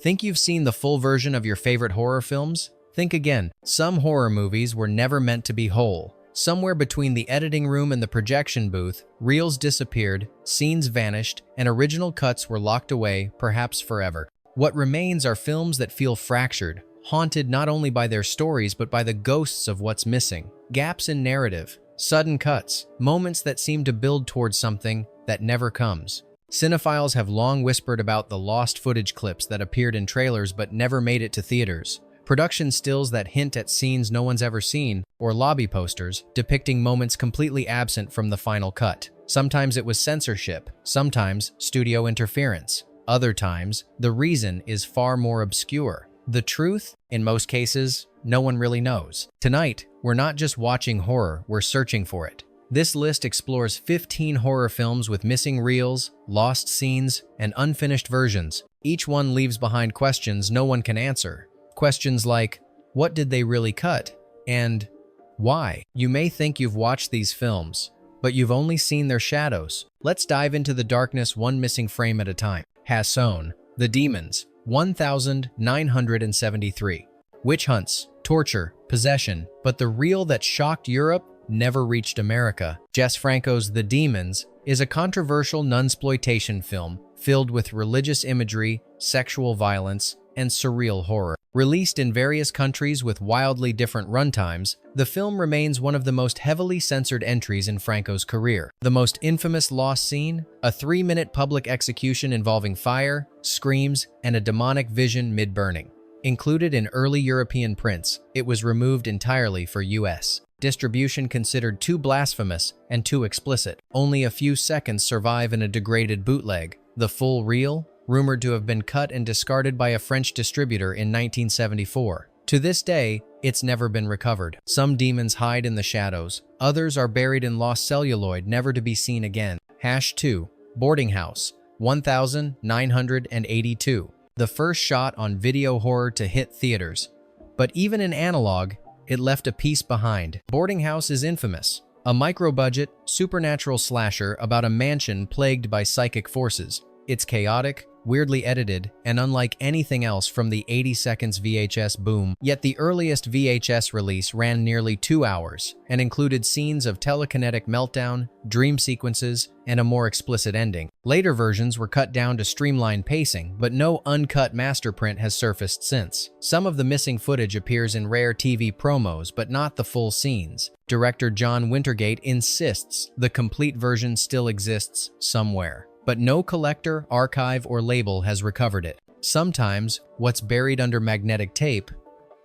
Think you've seen the full version of your favorite horror films? Think again. Some horror movies were never meant to be whole. Somewhere between the editing room and the projection booth, reels disappeared, scenes vanished, and original cuts were locked away, perhaps forever. What remains are films that feel fractured, haunted not only by their stories but by the ghosts of what's missing. Gaps in narrative, sudden cuts, moments that seem to build towards something that never comes. Cinephiles have long whispered about the lost footage clips that appeared in trailers but never made it to theaters. Production stills that hint at scenes no one's ever seen, or lobby posters depicting moments completely absent from the final cut. Sometimes it was censorship, sometimes studio interference. Other times, the reason is far more obscure. The truth, in most cases, no one really knows. Tonight, we're not just watching horror, we're searching for it. This list explores 15 horror films with missing reels, lost scenes, and unfinished versions. Each one leaves behind questions no one can answer. Questions like, what did they really cut? And why? You may think you've watched these films, but you've only seen their shadows. Let's dive into the darkness one missing frame at a time. Hasson, The Demons, 1973. Witch hunts, torture, possession, but the reel that shocked Europe never reached America. Jess Franco's The Demons is a controversial nunsploitation film filled with religious imagery, sexual violence, and surreal horror. Released in various countries with wildly different runtimes, the film remains one of the most heavily censored entries in Franco's career. The most infamous lost scene? A 3-minute public execution involving fire, screams, and a demonic vision mid-burning. Included in early European prints, it was removed entirely for US distribution, considered too blasphemous and too explicit. Only a few seconds survive in a degraded bootleg. The full reel, rumored to have been cut and discarded by a French distributor in 1974. To this day, it's never been recovered. Some demons hide in the shadows. Others are buried in lost celluloid, never to be seen again. #2. Boarding House, 1982. The first shot on video horror to hit theaters. But even in analog, it left a piece behind. Boarding House is infamous. A micro-budget, supernatural slasher about a mansion plagued by psychic forces. It's chaotic, weirdly edited, and unlike anything else from the 80 seconds VHS boom. Yet the earliest VHS release ran nearly 2 hours and included scenes of telekinetic meltdown, dream sequences, and a more explicit ending. Later versions were cut down to streamline pacing, but no uncut master print has surfaced since. Some of the missing footage appears in rare TV promos, but not the full scenes. Director John Wintergate insists the complete version still exists somewhere, but no collector, archive, or label has recovered it. Sometimes, what's buried under magnetic tape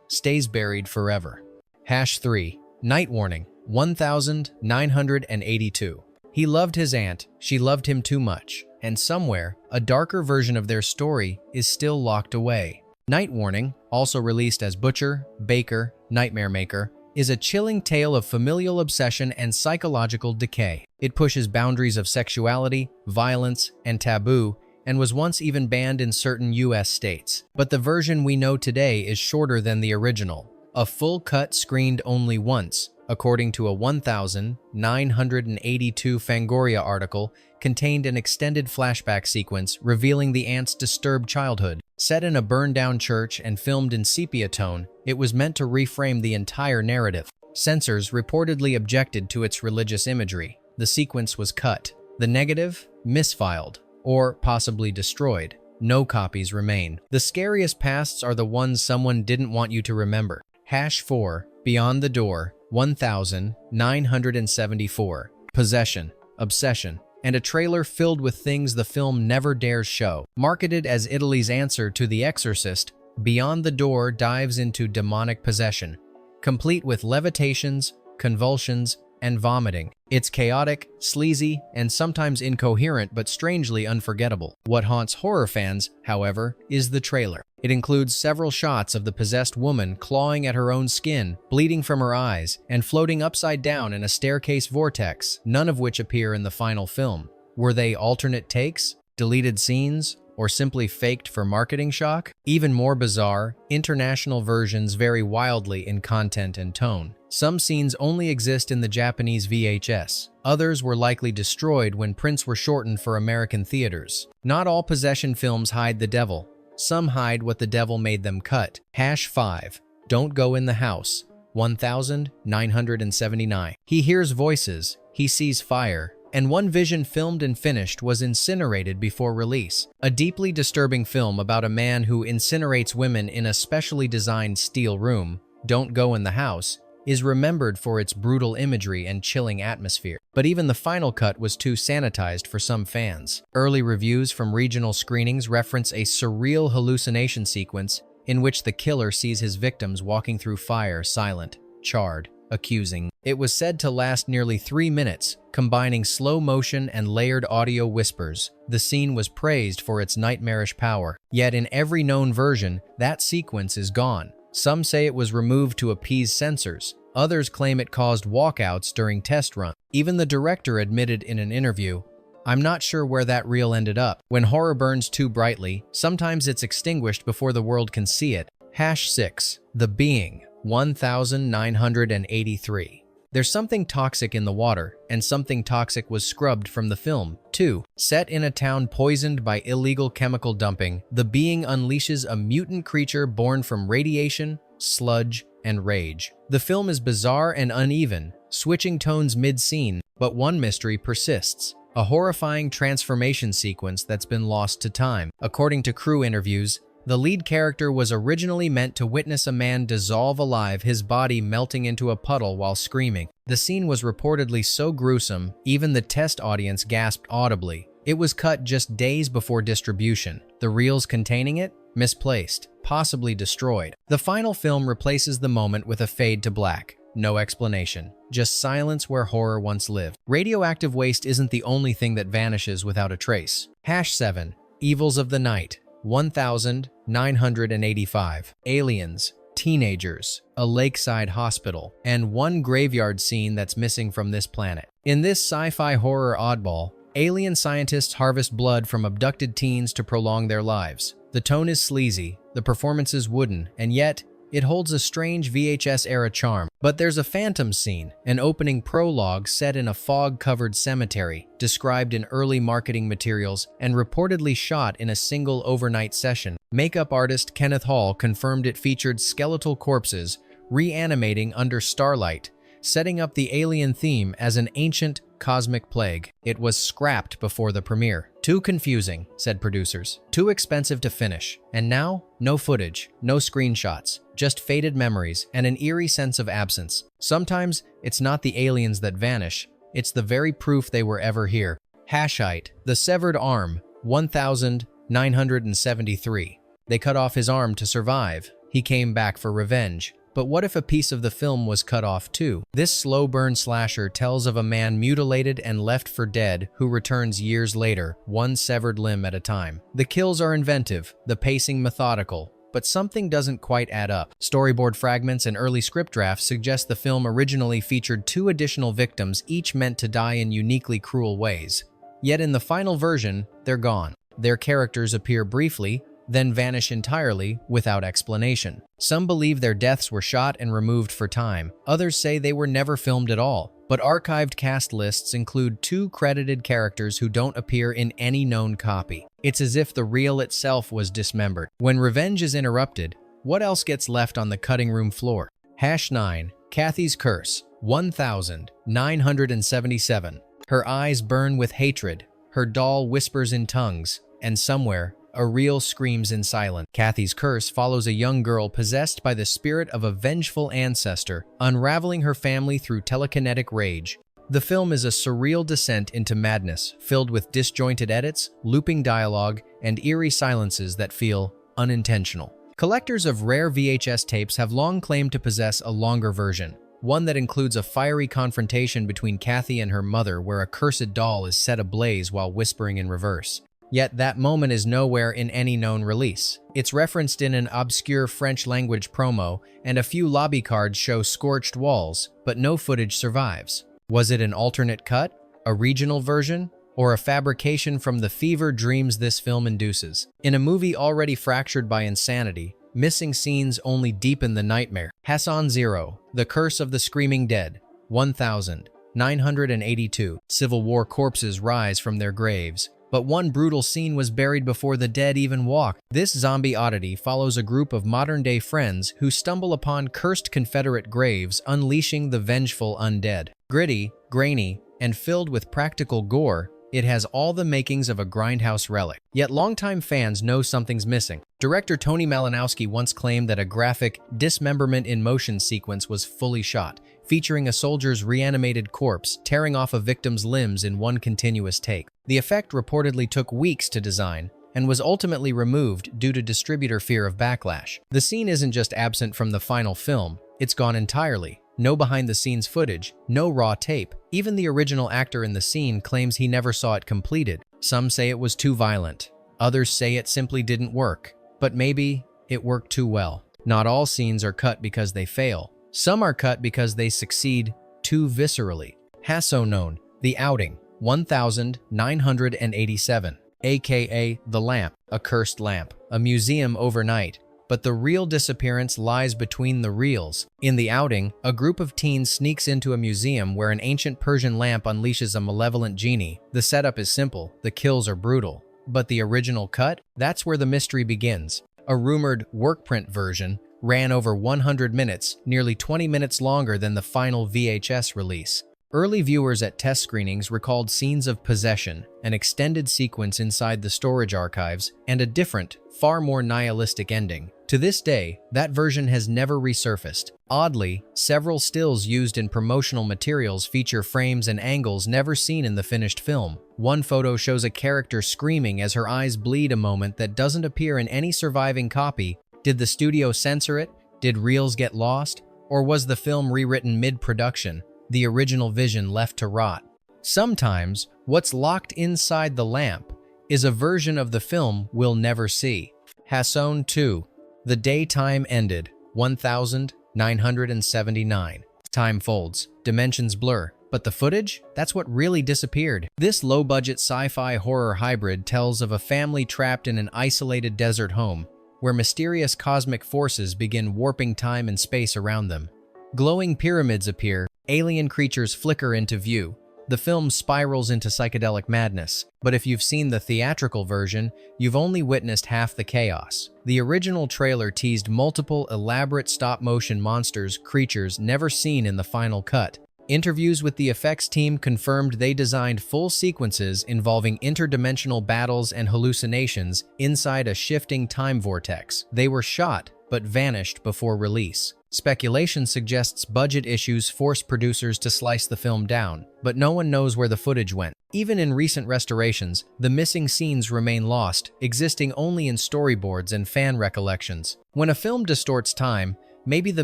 stays buried forever. #3. Night Warning, 1982. He loved his aunt, she loved him too much, and somewhere, a darker version of their story is still locked away. Night Warning, also released as Butcher, Baker, Nightmare Maker, is a chilling tale of familial obsession and psychological decay. It pushes boundaries of sexuality, violence, and taboo, and was once even banned in certain US states. But the version we know today is shorter than the original. A full cut screened only once, according to a 1982 Fangoria article, contained an extended flashback sequence revealing the aunt's disturbed childhood. Set in a burned-down church and filmed in sepia tone, it was meant to reframe the entire narrative. Censors reportedly objected to its religious imagery. The sequence was cut. The negative? Misfiled, or possibly destroyed. No copies remain. The scariest pasts are the ones someone didn't want you to remember. #4. Beyond the Door, 1974. Possession, obsession, and a trailer filled with things the film never dares show. Marketed as Italy's answer to The Exorcist, Beyond the Door dives into demonic possession, complete with levitations, convulsions, and vomiting. It's chaotic, sleazy, and sometimes incoherent but strangely unforgettable. What haunts horror fans, however, is the trailer. It includes several shots of the possessed woman clawing at her own skin, bleeding from her eyes, and floating upside down in a staircase vortex, none of which appear in the final film. Were they alternate takes, deleted scenes, or simply faked for marketing shock? Even more bizarre, international versions vary wildly in content and tone. Some scenes only exist in the Japanese VHS. Others were likely destroyed when prints were shortened for American theaters. Not all possession films hide the devil. Some hide what the devil made them cut. #5. Don't go in the house. 1979. He hears voices, he sees fire, and one vision filmed and finished was incinerated before release. A deeply disturbing film about a man who incinerates women in a specially designed steel room, Don't Go in the House, is remembered for its brutal imagery and chilling atmosphere. But even the final cut was too sanitized for some fans. Early reviews from regional screenings reference a surreal hallucination sequence in which the killer sees his victims walking through fire, silent, charred, accusing. It was said to last nearly 3 minutes, combining slow motion and layered audio whispers. The scene was praised for its nightmarish power. Yet in every known version, that sequence is gone. Some say it was removed to appease censors. Others claim it caused walkouts during test runs. Even the director admitted in an interview, "I'm not sure where that reel ended up. When horror burns too brightly, sometimes it's extinguished before the world can see it." #6. The Being. 1983. There's something toxic in the water, and something toxic was scrubbed from the film, too. Set in a town poisoned by illegal chemical dumping, The Being unleashes a mutant creature born from radiation, sludge, and rage. The film is bizarre and uneven, switching tones mid-scene, but one mystery persists: a horrifying transformation sequence that's been lost to time. According to crew interviews, the lead character was originally meant to witness a man dissolve alive, his body melting into a puddle while screaming. The scene was reportedly so gruesome, even the test audience gasped audibly. It was cut just days before distribution. The reels containing it? Misplaced, possibly destroyed. The final film replaces the moment with a fade to black. No explanation, just silence where horror once lived. Radioactive waste isn't the only thing that vanishes without a trace. #7. Evils of the Night. 1985. Aliens, teenagers, a lakeside hospital, and one graveyard scene that's missing from this planet. In this sci-fi horror oddball, alien scientists harvest blood from abducted teens to prolong their lives. The tone is sleazy, the performance is wooden, and yet, it holds a strange VHS-era charm. But there's a phantom scene, an opening prologue set in a fog-covered cemetery, described in early marketing materials and reportedly shot in a single overnight session. Makeup artist Kenneth Hall confirmed it featured skeletal corpses reanimating under starlight, setting up the alien theme as an ancient cosmic plague. It was scrapped before the premiere. "Too confusing," said producers. "Too expensive to finish. And now, no footage, no screenshots, just faded memories and an eerie sense of absence. Sometimes, it's not the aliens that vanish, it's the very proof they were ever here." #8. The Severed Arm. 1973. They cut off his arm to survive. He came back for revenge. But what if a piece of the film was cut off too? This slow-burn slasher tells of a man mutilated and left for dead who returns years later, one severed limb at a time. The kills are inventive, the pacing methodical, but something doesn't quite add up. Storyboard fragments and early script drafts suggest the film originally featured 2 additional victims, each meant to die in uniquely cruel ways. Yet in the final version, they're gone. Their characters appear briefly, then vanish entirely without explanation. Some believe their deaths were shot and removed for time. Others say they were never filmed at all. But archived cast lists include 2 credited characters who don't appear in any known copy. It's as if the reel itself was dismembered. When revenge is interrupted, what else gets left on the cutting room floor? #9. Kathy's Curse. 1977. Her eyes burn with hatred. Her doll whispers in tongues. And somewhere, a reel screams in silence. Kathy's Curse follows a young girl possessed by the spirit of a vengeful ancestor, unraveling her family through telekinetic rage. The film is a surreal descent into madness, filled with disjointed edits, looping dialogue, and eerie silences that feel unintentional. Collectors of rare VHS tapes have long claimed to possess a longer version, one that includes a fiery confrontation between Kathy and her mother where a cursed doll is set ablaze while whispering in reverse. Yet that moment is nowhere in any known release. It's referenced in an obscure French-language promo, and a few lobby cards show scorched walls, but no footage survives. Was it an alternate cut, a regional version, or a fabrication from the fever dreams this film induces? In a movie already fractured by insanity, missing scenes only deepen the nightmare. Hassan Zero, The Curse of the Screaming Dead. 1982. Civil War corpses rise from their graves, but one brutal scene was buried before the dead even walked. This zombie oddity follows a group of modern-day friends who stumble upon cursed Confederate graves unleashing the vengeful undead. Gritty, grainy, and filled with practical gore, it has all the makings of a grindhouse relic. Yet longtime fans know something's missing. Director Tony Malinowski once claimed that a graphic dismemberment in motion sequence was fully shot, featuring a soldier's reanimated corpse tearing off a victim's limbs in one continuous take. The effect reportedly took weeks to design and was ultimately removed due to distributor fear of backlash. The scene isn't just absent from the final film, it's gone entirely. No behind-the-scenes footage, no raw tape. Even the original actor in the scene claims he never saw it completed. Some say it was too violent. Others say it simply didn't work. But maybe it worked too well. Not all scenes are cut because they fail. Some are cut because they succeed too viscerally. Known, The Outing, 1987, aka The Lamp, a cursed lamp, a museum overnight. But the real disappearance lies between the reels. In The Outing, a group of teens sneaks into a museum where an ancient Persian lamp unleashes a malevolent genie. The setup is simple, the kills are brutal. But the original cut? That's where the mystery begins. A rumored workprint version ran over 100 minutes, nearly 20 minutes longer than the final VHS release. Early viewers at test screenings recalled scenes of possession, an extended sequence inside the storage archives, and a different, far more nihilistic ending. To this day, that version has never resurfaced. Oddly, several stills used in promotional materials feature frames and angles never seen in the finished film. One photo shows a character screaming as her eyes bleed, a moment that doesn't appear in any surviving copy. Did the studio censor it? Did reels get lost? Or was the film rewritten mid-production, the original vision left to rot? Sometimes, what's locked inside the lamp is a version of the film we'll never see. 2. The Day Time Ended, 1979. Time folds, dimensions blur, but the footage? That's what really disappeared. This low-budget sci-fi horror hybrid tells of a family trapped in an isolated desert home, where mysterious cosmic forces begin warping time and space around them. Glowing pyramids appear, alien creatures flicker into view. The film spirals into psychedelic madness, but if you've seen the theatrical version, you've only witnessed half the chaos. The original trailer teased multiple elaborate stop-motion monsters, creatures never seen in the final cut. Interviews with the effects team confirmed they designed full sequences involving interdimensional battles and hallucinations inside a shifting time vortex. They were shot, but vanished before release. Speculation suggests budget issues forced producers to slice the film down, but no one knows where the footage went. Even in recent restorations, the missing scenes remain lost, existing only in storyboards and fan recollections. When a film distorts time, maybe the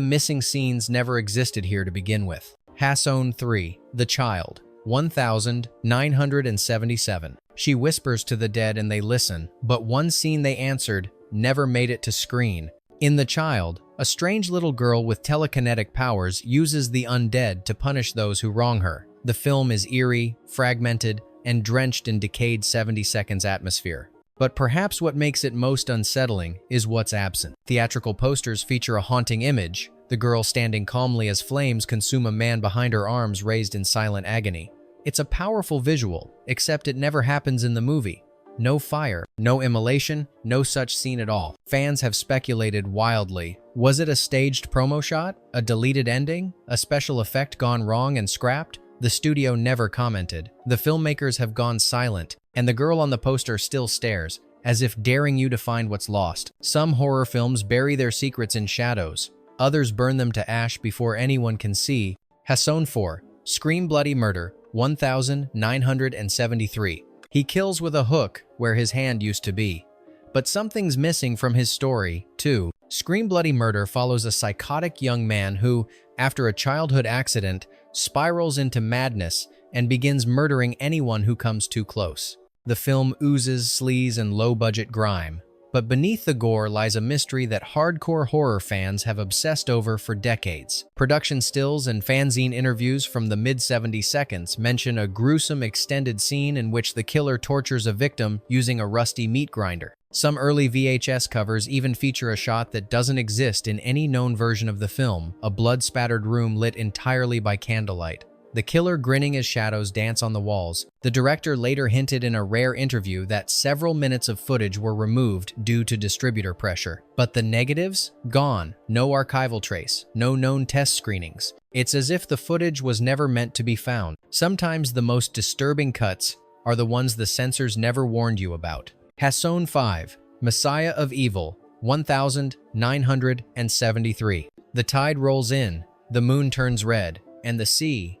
missing scenes never existed here to begin with. 3. The Child, 1977. She whispers to the dead and they listen, but one scene they answered never made it to screen. In The Child, a strange little girl with telekinetic powers uses the undead to punish those who wrong her. The film is eerie, fragmented, and drenched in decayed 70 seconds atmosphere. But perhaps what makes it most unsettling is what's absent. Theatrical posters feature a haunting image, the girl standing calmly as flames consume a man behind her, arms raised in silent agony. It's a powerful visual, except it never happens in the movie. No fire, no immolation, no such scene at all. Fans have speculated wildly. Was it a staged promo shot? A deleted ending? A special effect gone wrong and scrapped? The studio never commented. The filmmakers have gone silent, and the girl on the poster still stares, as if daring you to find what's lost. Some horror films bury their secrets in shadows. Others burn them to ash before anyone can see. 4. Scream Bloody Murder, 1973. He kills with a hook where his hand used to be. But something's missing from his story, too. Scream Bloody Murder follows a psychotic young man who, after a childhood accident, spirals into madness and begins murdering anyone who comes too close. The film oozes sleaze and low-budget grime. But beneath the gore lies a mystery that hardcore horror fans have obsessed over for decades. Production stills and fanzine interviews from the mid-70 seconds mention a gruesome extended scene in which the killer tortures a victim using a rusty meat grinder. Some early VHS covers even feature a shot that doesn't exist in any known version of the film, a blood-spattered room lit entirely by candlelight. the killer grinning as shadows dance on the walls. The director later hinted in a rare interview that several minutes of footage were removed due to distributor pressure. But the negatives? Gone. No archival trace. No known test screenings. It's as if the footage was never meant to be found. Sometimes the most disturbing cuts are the ones the censors never warned you about. Hasson 5, Messiah of Evil, 1973. The tide rolls in, the moon turns red, and the sea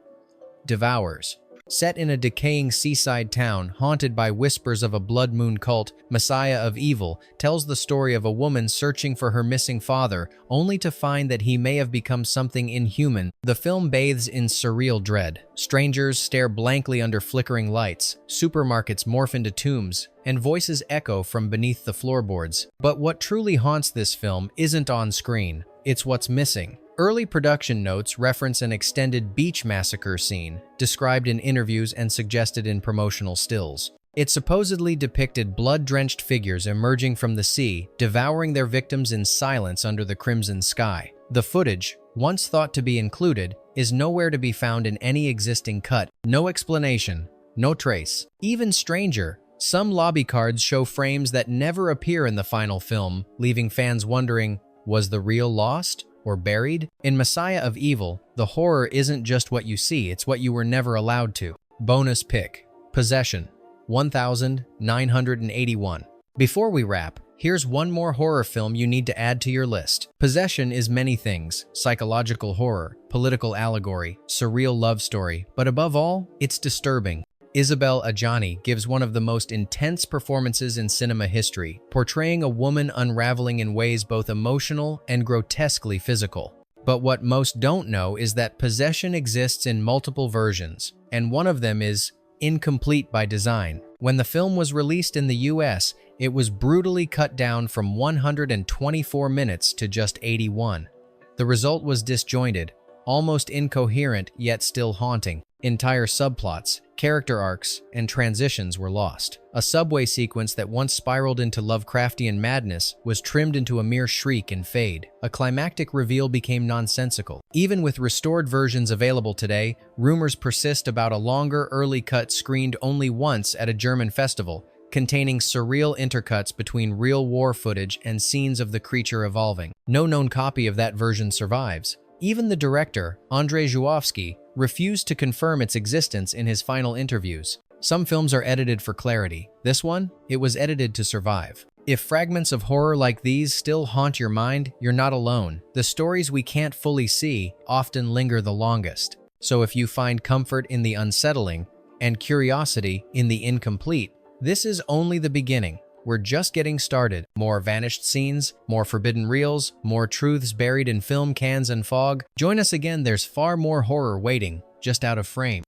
devours. Set in a decaying seaside town haunted by whispers of a blood moon cult, Messiah of Evil tells the story of a woman searching for her missing father, only to find that he may have become something inhuman. The film bathes in surreal dread. Strangers stare blankly under flickering lights, supermarkets morph into tombs, and voices echo from beneath the floorboards. But what truly haunts this film isn't on screen, it's what's missing. Early production notes reference an extended beach massacre scene, described in interviews and suggested in promotional stills. It supposedly depicted blood-drenched figures emerging from the sea, devouring their victims in silence under the crimson sky. The footage, once thought to be included, is nowhere to be found in any existing cut. No explanation, no trace. Even stranger, some lobby cards show frames that never appear in the final film, leaving fans wondering, was the reel lost or buried? In Messiah of Evil, the horror isn't just what you see, it's what you were never allowed to. Bonus pick. Possession, 1981. Before we wrap, here's one more horror film you need to add to your list. Possession is many things: psychological horror, political allegory, surreal love story, but above all, it's disturbing. Isabelle Adjani gives one of the most intense performances in cinema history, portraying a woman unraveling in ways both emotional and grotesquely physical. But what most don't know is that Possession exists in multiple versions, and one of them is incomplete by design. When the film was released in the US, it was brutally cut down from 124 minutes to just 81. The result was disjointed, almost incoherent, yet still haunting. Entire subplots, character arcs, and transitions were lost. A subway sequence that once spiraled into Lovecraftian madness was trimmed into a mere shriek and fade. A climactic reveal became nonsensical. Even with restored versions available today, rumors persist about a longer early cut screened only once at a German festival, containing surreal intercuts between real war footage and scenes of the creature evolving. No known copy of that version survives. Even the director, Andrzej Żuławski, refused to confirm its existence in his final interviews. Some films are edited for clarity. This one, it was edited to survive. If fragments of horror like these still haunt your mind, you're not alone. The stories we can't fully see often linger the longest. So if you find comfort in the unsettling and curiosity in the incomplete, this is only the beginning. We're just getting started. More vanished scenes, more forbidden reels, more truths buried in film cans and fog. Join us again, there's far more horror waiting, just out of frame.